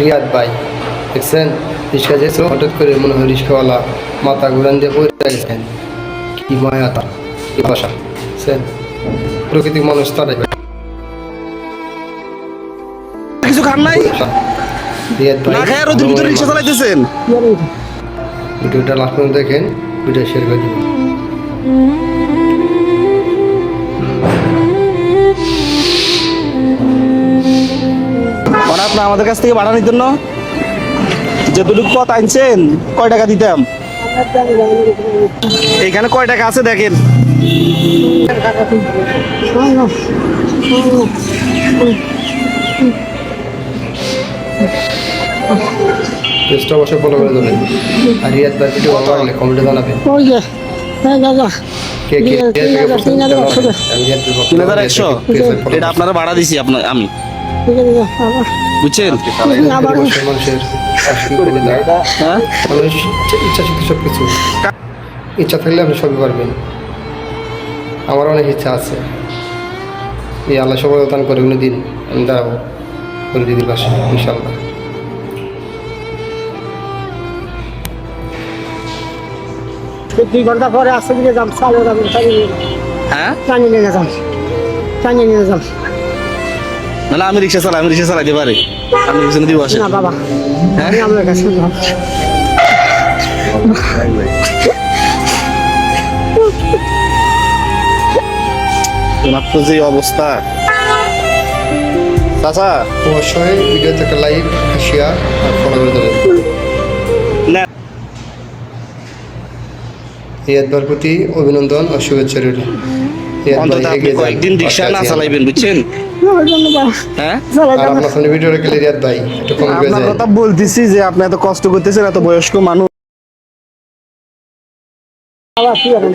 রিয়াদ ভাই দেখছেন রিক্সা যেয়েছে হঠাৎ করে মনে হয় রিক্সাওয়ালা মাথা ঘুরান দিয়ে পড়ে গেছেন। কি মায়া তার কি ভাষা বুঝছেন, প্রকৃতিক মানুষ তারাই। কিছু খান নাই রিয়াদ ভাই না খায় রোদের ভিতরে রিক্সা চালাইতেছেন। ভিডিওটা লাস্ট পর্যন্ত দেখেন, ভিডিও শেয়ার করে দিবেন। মানে আপনি আমাদের কাছ থেকে ভাড়া নিতেন না, যেটুকু পথ আনছেন কয় টাকা দিতাম? এখানে কয় টাকা আছে দেখেন। পেজটা অবশ্যই ফলো করে দেবেন। আর রিয়াদ ভাই ভিডিও ভালো লাগলে কমেন্টে জানাবেন। কে কে রিয়াদ থেকে পছন্দ করেন? আমি রিয়াদ ভাই 3100 এটা আপনারা ভাড়া দিছি আমি, বুঝছেন? মানুষের হ্যাঁ মানুষ ইচ্ছা শক্তি সব কিছু, ইচ্ছা থাকলে আপনি সবই পারবেন। আমার অনেক ইচ্ছা আছে, এই আল্লাহ সবাই দান করে উনি দিন আমি দাঁড়াবো করে দিদির পাশে ইনশাল্লাহ। দুই ঘন্টা পরে আসতে দিলে যাম চালিয়ে যাবেন হ্যাঁ টানিয়ে নিয়ে যাম টানিয়ে নিয়ে যাম। নাহলে আমি রিক্সা চালাইতে পারি, আমি পিছনে দিব আসেন। না বাবা হ্যাঁ আমি আপনার কাছে যাব। তোমার তো যে অবস্থা চাচা। অবশ্যই ভিডিওতে একটা লাইক শেয়ার আর ফলো করে দেবেন। না রিয়াদ ভাইয়ের প্রতি অভিনন্দন ও শুভেচ্ছা রইল। রিয়াদ ভাই অন্তত আপনি এগিয়ে যান, কয়েকদিন রিক্সা পাশে না আছি আমরা। চালাইবেন, বুঝছেন? হ্যাঁ আর আপনার সামনে ভিডিও রেখে রিয়াদ ভাই একটু কম করে আপনার যায়। কথা বলতেছি যে আপনি এত কষ্ট করতেছেন, এত বয়স্ক মানুষ। আবার কি হবে